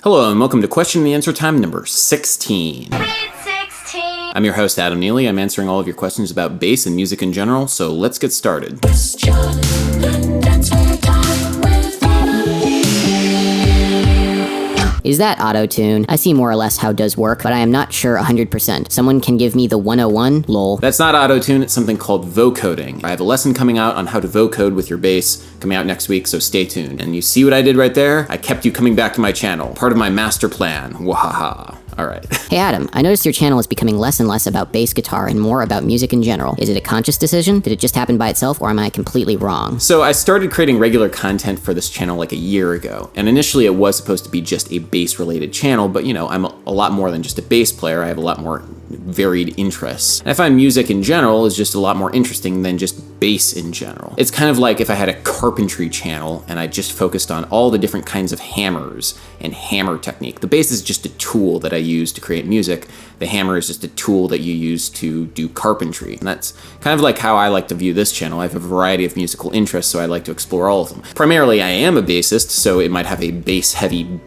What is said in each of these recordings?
Hello and welcome to Question and Answer time number 16. I'm your host, Adam Neely. I'm answering all of your questions about bass and music in general, so let's get started. Question and answer time with Is that Autotune? I see more or less how it does work, but I am not sure 100%. Someone can give me the 101? Lol. That's not Autotune, it's something called vocoding. I have a lesson coming out on how to vocode with your bass coming out next week, so stay tuned. And you see what I did right there? I kept you coming back to my channel. Part of my master plan. Wahaha. Alright. Hey Adam, I noticed your channel is becoming less and less about bass guitar and more about music in general. Is it a conscious decision? Did it just happen by itself, or am I completely wrong? So I started creating regular content for this channel like a year ago, and initially it was supposed to be just a bass-related channel, but you know, I'm a lot more than just a bass player. I have a lot more varied interests. And I find music in general is just a lot more interesting than just bass in general. It's kind of like if I had a carpentry channel and I just focused on all the different kinds of hammers and hammer technique. The bass is just a tool that I use to create music. The hammer is just a tool that you use to do carpentry. And that's kind of like how I like to view this channel. I have a variety of musical interests, so I like to explore all of them. Primarily, I am a bassist, so it might have a bass-heavy,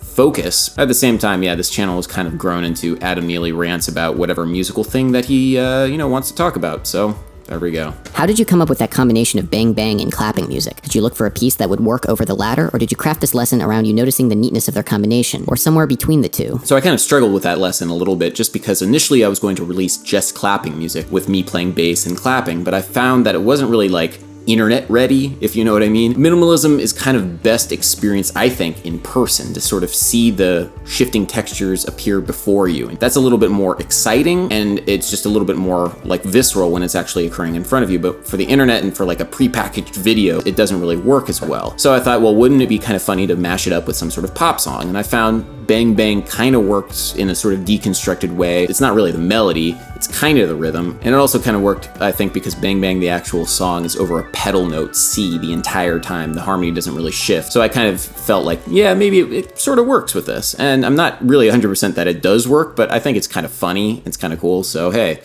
focus. At the same time, yeah, this channel has kind of grown into Adam Neely rants about whatever musical thing that he, wants to talk about. So there we go. How did you come up with that combination of bang bang and clapping music? Did you look for a piece that would work over the latter, or did you craft this lesson around you noticing the neatness of their combination, or somewhere between the two? So I kind of struggled with that lesson a little bit, just because initially I was going to release just clapping music with me playing bass and clapping, but I found that it wasn't really like internet ready, if you know what I mean. Minimalism is kind of best experienced, I think, in person, to sort of see the shifting textures appear before you. And that's a little bit more exciting, and it's just a little bit more like visceral when it's actually occurring in front of you. But for the internet and for like a prepackaged video, it doesn't really work as well. So I thought, well, wouldn't it be kind of funny to mash it up with some sort of pop song? And I found Bang Bang kind of works in a sort of deconstructed way. It's not really the melody, it's kind of the rhythm. And it also kind of worked, I think, because Bang Bang, the actual song, is over a pedal note C the entire time. The harmony doesn't really shift. So I kind of felt like, yeah, maybe it sort of works with this. And I'm not really 100% that it does work, but I think it's kind of funny. It's kind of cool. So hey,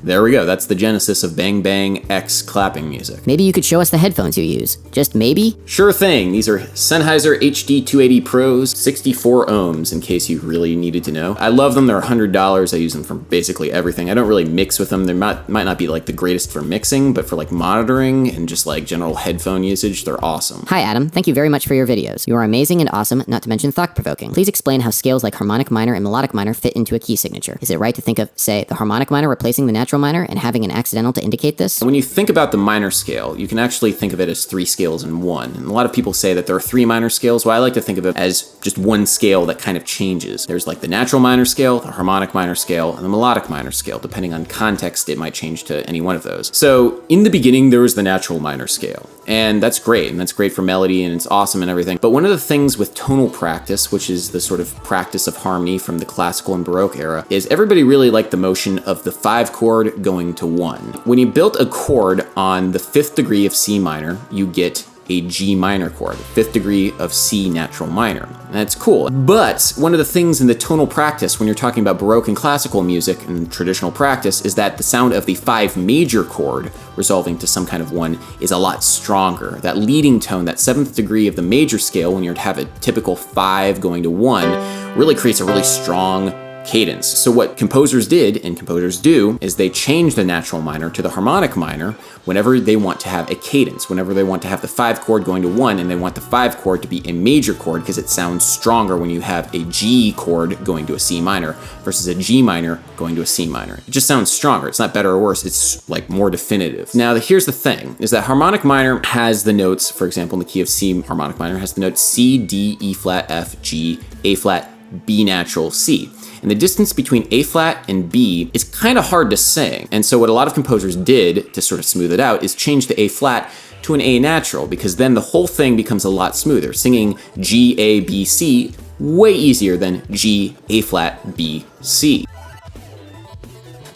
there we go. That's the genesis of Bang Bang X clapping music. Maybe you could show us the headphones you use. Just maybe? Sure thing. These are Sennheiser HD280 Pros, 64 ohms, in case you really needed to know. I love them. They're $100. I use them for basically everything. I don't really mix with them. They might not be like the greatest for mixing, but for like monitoring and just like general headphone usage, they're awesome. Hi Adam, thank you very much for your videos. You are amazing and awesome, not to mention thought-provoking. Please explain how scales like harmonic minor and melodic minor fit into a key signature. Is it right to think of, say, the harmonic minor replacing the natural minor and having an accidental to indicate this? When you think about the minor scale, you can actually think of it as 3 scales in one. And a lot of people say that there are 3 minor scales. Well, I like to think of it as just one scale that kind of changes. There's like the natural minor scale, the harmonic minor scale, and the melodic minor scale. Depending on context, it might change to any one of those. So in the beginning, there was the natural minor scale. And that's great, and that's great for melody, and it's awesome and everything. But one of the things with tonal practice, which is the sort of practice of harmony from the classical and Baroque era, is everybody really liked the motion of the 5 chord going to 1. When you built a chord on the 5th degree of C minor, you get a G minor chord, 5th degree of C natural minor. And that's cool. But one of the things in the tonal practice when you're talking about Baroque and classical music and traditional practice is that the sound of the 5 major chord resolving to some kind of 1 is a lot stronger. That leading tone, that 7th degree of the major scale, when you have a typical 5 going to 1, really creates a really strong cadence. So what composers did, and composers do, is they change the natural minor to the harmonic minor whenever they want to have a cadence, whenever they want to have the 5 chord going to 1, and they want the 5 chord to be a major chord because it sounds stronger when you have a G chord going to a C minor versus a G minor going to a C minor. It just sounds stronger. It's not better or worse. It's like more definitive. Now, here's the thing, is that harmonic minor has the notes, for example, in the key of C, harmonic minor has the notes C, D, E flat, F, G, A flat, B natural, C. And the distance between A flat and B is kind of hard to sing. And so what a lot of composers did to sort of smooth it out is change the A flat to an A natural, because then the whole thing becomes a lot smoother. Singing G, A, B, C, way easier than G, A flat, B, C.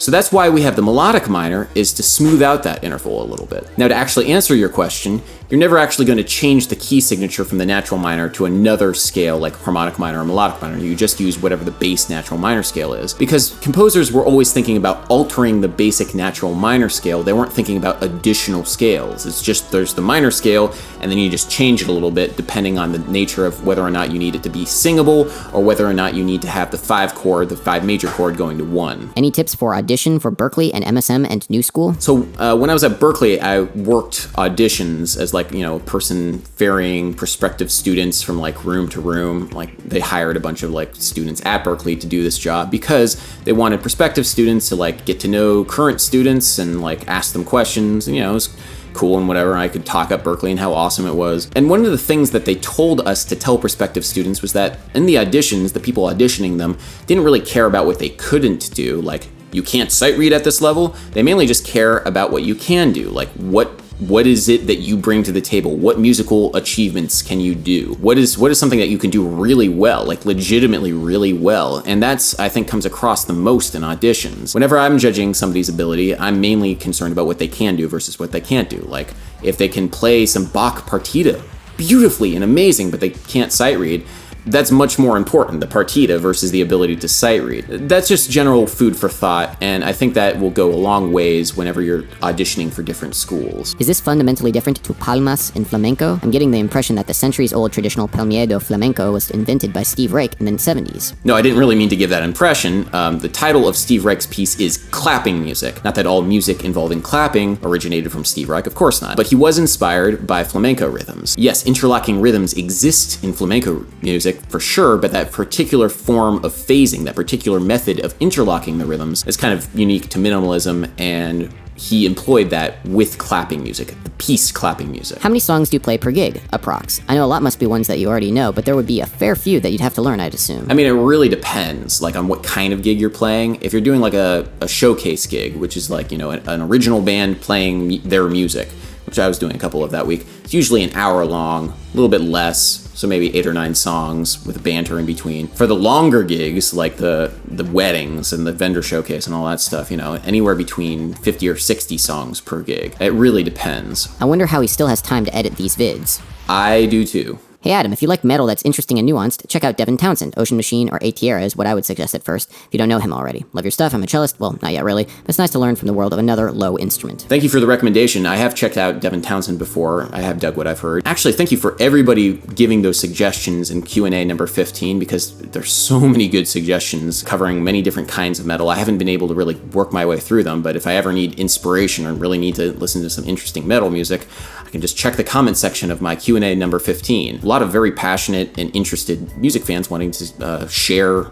So that's why we have the melodic minor, is to smooth out that interval a little bit. Now, to actually answer your question, you're never actually going to change the key signature from the natural minor to another scale like harmonic minor or melodic minor. You just use whatever the base natural minor scale is. Because composers were always thinking about altering the basic natural minor scale. They weren't thinking about additional scales. It's just there's the minor scale, and then you just change it a little bit depending on the nature of whether or not you need it to be singable or whether or not you need to have the 5 major chord going to 1. Any tips for audition for Berklee and MSM and New School? So when I was at Berklee, I worked auditions as like, a person ferrying prospective students from like room to room. Like they hired a bunch of like students at Berklee to do this job because they wanted prospective students to like get to know current students and like ask them questions. And, it was cool and whatever. I could talk up Berklee and how awesome it was. And one of the things that they told us to tell prospective students was that in the auditions, the people auditioning them didn't really care about what they couldn't do. Like, you can't sight read at this level. They mainly just care about what you can do. Like, what is it that you bring to the table? What musical achievements can you do? What is something that you can do really well, like legitimately really well? And that's, I think, comes across the most in auditions. Whenever I'm judging somebody's ability, I'm mainly concerned about what they can do versus what they can't do. Like, if they can play some Bach partita beautifully and amazing, but they can't sight read, that's much more important, the partita versus the ability to sight read. That's just general food for thought, and I think that will go a long ways whenever you're auditioning for different schools. Is this fundamentally different to palmas in flamenco? I'm getting the impression that the centuries-old traditional palmeado flamenco was invented by Steve Reich in the 70s. No, I didn't really mean to give that impression. The title of Steve Reich's piece is Clapping Music. Not that all music involving clapping originated from Steve Reich, of course not. But he was inspired by flamenco rhythms. Yes, interlocking rhythms exist in flamenco music, for sure, but that particular form of phasing, that particular method of interlocking the rhythms is kind of unique to minimalism, and he employed that with clapping music, the piece clapping music. How many songs do you play per gig, approx? I know a lot must be ones that you already know, but there would be a fair few that you'd have to learn, I'd assume. I mean, it really depends, like, on what kind of gig you're playing. If you're doing like a showcase gig, which is like, an original band playing their music, which I was doing a couple of that week, it's usually an hour long, a little bit less, so maybe 8 or 9 songs with banter in between. For the longer gigs, like the weddings and the vendor showcase and all that stuff, anywhere between 50 or 60 songs per gig. It really depends. I wonder how he still has time to edit these vids. I do too. Hey Adam, if you like metal that's interesting and nuanced, check out Devin Townsend. Ocean Machine or Atiera is what I would suggest at first, if you don't know him already. Love your stuff, I'm a cellist. Well, not yet really, but it's nice to learn from the world of another low instrument. Thank you for the recommendation. I have checked out Devin Townsend before. I have dug what I've heard. Actually, thank you for everybody giving those suggestions in Q&A number 15, because there's so many good suggestions covering many different kinds of metal. I haven't been able to really work my way through them, but if I ever need inspiration or really need to listen to some interesting metal music, I can just check the comment section of my Q&A number 15. A lot of very passionate and interested music fans wanting to share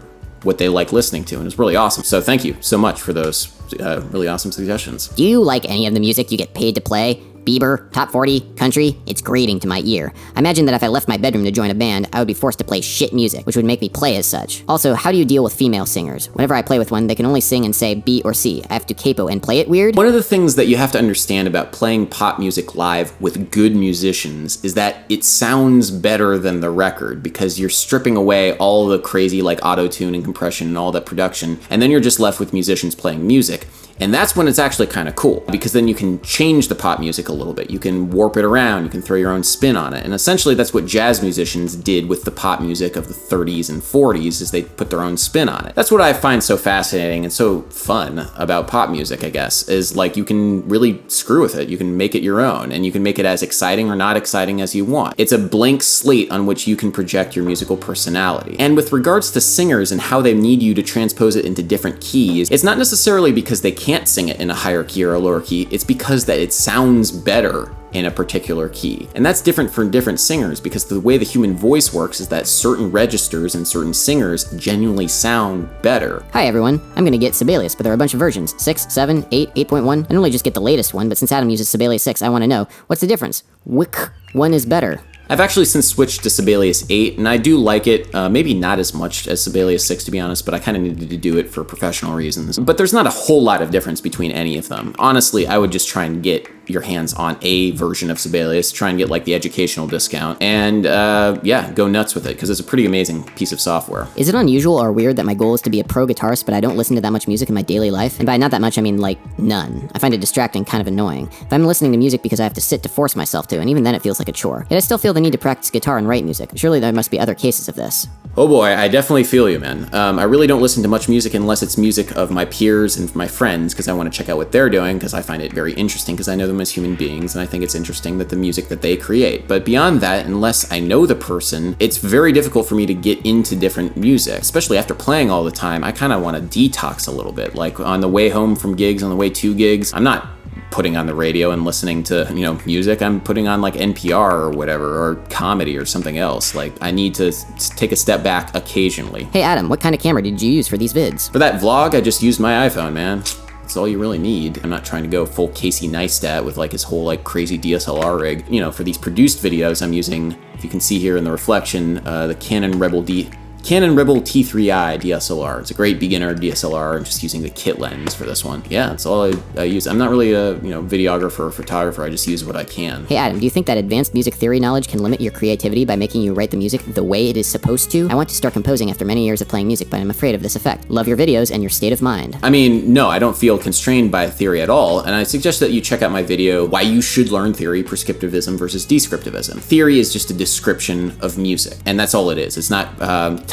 what they like listening to, and it's really awesome. So thank you so much for those really awesome suggestions. Do you like any of the music you get paid to play? Bieber, Top 40, country, it's grating to my ear. I imagine that if I left my bedroom to join a band, I would be forced to play shit music, which would make me play as such. Also, how do you deal with female singers? Whenever I play with one, they can only sing and say B or C. I have to capo and play it weird? One of the things that you have to understand about playing pop music live with good musicians is that it sounds better than the record, because you're stripping away all the crazy like auto-tune and compression and all that production, and then you're just left with musicians playing music. And that's when it's actually kind of cool, because then you can change the pop music a little bit. You can warp it around, you can throw your own spin on it. And essentially that's what jazz musicians did with the pop music of the 30s and 40s, is they put their own spin on it. That's what I find so fascinating and so fun about pop music, I guess, is like you can really screw with it. You can make it your own, and you can make it as exciting or not exciting as you want. It's a blank slate on which you can project your musical personality. And with regards to singers and how they need you to transpose it into different keys, it's not necessarily because they can't sing it in a higher key or a lower key, it's because that it sounds better in a particular key. And that's different for different singers, because the way the human voice works is that certain registers and certain singers genuinely sound better. Hi everyone, I'm gonna get Sibelius, but there are a bunch of versions. 6, 7, 8, 8.1. I normally just get the latest one, but since Adam uses Sibelius 6, I want to know, what's the difference? Which one is better? I've actually since switched to Sibelius 8, and I do like it, maybe not as much as Sibelius 6 to be honest, but I kind of needed to do it for professional reasons. But there's not a whole lot of difference between any of them. Honestly, I would just try and get your hands on a version of Sibelius, try and get like the educational discount, and yeah, go nuts with it, because it's a pretty amazing piece of software. Is it unusual or weird that my goal is to be a pro guitarist, but I don't listen to that much music in my daily life? And by not that much, I mean like none. I find it distracting, kind of annoying. If I'm listening to music because I have to sit to force myself to, and even then it feels like a chore. Yet I still feel the need to practice guitar and write music. Surely there must be other cases of this. Oh boy, I definitely feel you, man. I really don't listen to much music unless it's music of my peers and my friends, because I want to check out what they're doing, because I find it very interesting, because I know them as human beings, and I think it's interesting that the music that they create. But beyond that, unless I know the person, it's very difficult for me to get into different music, especially after playing all the time. I kind of want to detox a little bit. Like on the way home from gigs, on the way to gigs, I'm not putting on the radio and listening to, music. I'm putting on like NPR or whatever, or comedy or something else. Like, I need to take a step back occasionally. Hey Adam, what kind of camera did you use for these vids? For that vlog, I just used my iPhone, man. That's all you really need. I'm not trying to go full Casey Neistat with like his whole like crazy DSLR rig. For these produced videos, I'm using, if you can see here in the reflection, the Canon Rebel T3i DSLR. It's a great beginner DSLR. I'm just using the kit lens for this one. Yeah, that's all I use. I'm not really a videographer or photographer. I just use what I can. Hey Adam, do you think that advanced music theory knowledge can limit your creativity by making you write the music the way it is supposed to? I want to start composing after many years of playing music, but I'm afraid of this effect. Love your videos and your state of mind. I mean, no, I don't feel constrained by theory at all, and I suggest that you check out my video, Why You Should Learn Theory, Prescriptivism versus Descriptivism. Theory is just a description of music, and that's all it is. It's not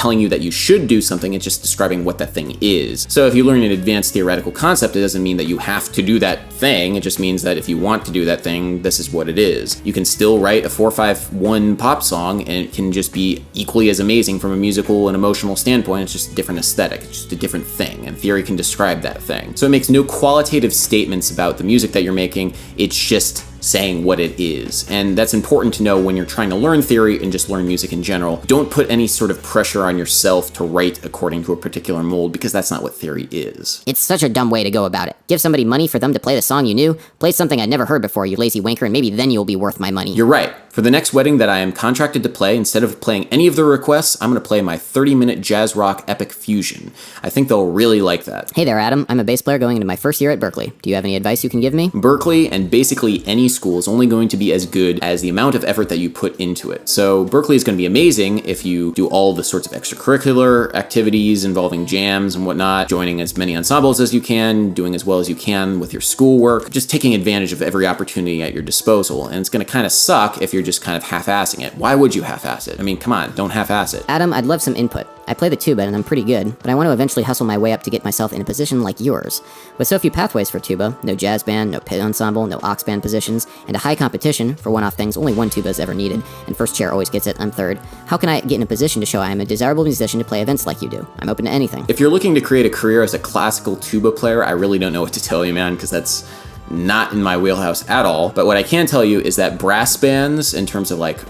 telling you that you should do something, it's just describing what that thing is. So if you learn an advanced theoretical concept, it doesn't mean that you have to do that thing, it just means that if you want to do that thing, this is what it is. You can still write a 4/5/1 pop song, and it can just be equally as amazing from a musical and emotional standpoint. It's just a different aesthetic, it's just a different thing, and theory can describe that thing. So it makes no qualitative statements about the music that you're making, it's just saying what it is. And that's important to know when you're trying to learn theory and just learn music in general. Don't put any sort of pressure on yourself to write according to a particular mold, because that's not what theory is. It's such a dumb way to go about it. Give somebody money for them to play the song you knew, play something I'd never heard before, you lazy wanker, and maybe then you'll be worth my money. You're right. For the next wedding that I am contracted to play, instead of playing any of the requests, I'm gonna play my 30-minute jazz rock epic fusion. I think they'll really like that. Hey there, Adam. I'm a bass player going into my first year at Berklee. Do you have any advice you can give me? Berklee, and basically any school, is only going to be as good as the amount of effort that you put into it. So Berklee is going to be amazing if you do all the sorts of extracurricular activities involving jams and whatnot, joining as many ensembles as you can, doing as well as you can with your schoolwork, just taking advantage of every opportunity at your disposal. And it's going to kind of suck if you're just kind of half-assing it. Why would you half-ass it? I mean, come on, don't half-ass it. Adam, I'd love some input. I play the tuba and I'm pretty good, but I want to eventually hustle my way up to get myself in a position like yours. With so few pathways for tuba, no jazz band, no pit ensemble, no aux band positions, and a high competition, for one-off things, only one tuba is ever needed, and first chair always gets it, I'm third. How can I get in a position to show I am a desirable musician to play events like you do? I'm open to anything. If you're looking to create a career as a classical tuba player, I really don't know what to tell you, man, because that's not in my wheelhouse at all. But what I can tell you is that brass bands, in terms of like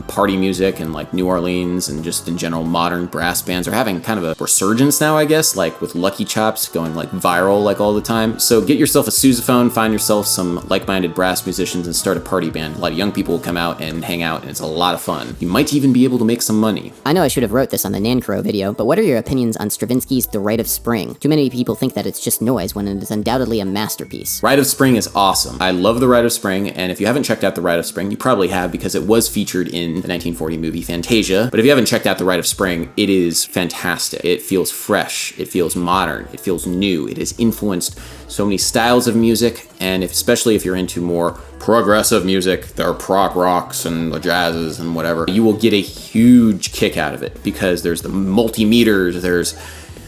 party music and like New Orleans and just in general modern brass bands, are having kind of a resurgence now, I guess, like with Lucky Chops going like viral like all the time. So get yourself a sousaphone, find yourself some like-minded brass musicians and start a party band. A lot of young people will come out and hang out, and it's a lot of fun. You might even be able to make some money. I know I should have wrote this on the Nancro video, but what are your opinions on Stravinsky's The Rite of Spring? Too many people think that it's just noise when it is undoubtedly a masterpiece. Rite of Spring is awesome. I love The Rite of Spring, and if you haven't checked out The Rite of Spring, you probably have, because it was featured in the 1940 movie Fantasia. But if you haven't checked out The Rite of Spring, it is fantastic. It feels fresh, it feels modern, it feels new. It has influenced so many styles of music, and especially if you're into more progressive music, there are prog rocks and the jazzes and whatever, you will get a huge kick out of it, because there's the multimeters, there's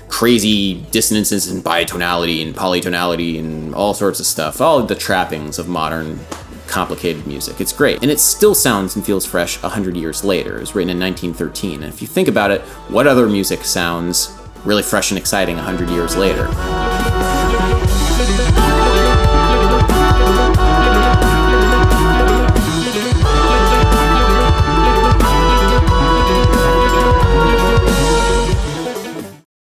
crazy dissonances and bitonality and polytonality and all sorts of stuff, all of the trappings of modern complicated music. It's great, and it still sounds and feels fresh 100 years later. It was written in 1913, and if you think about it, what other music sounds really fresh and exciting 100 years later?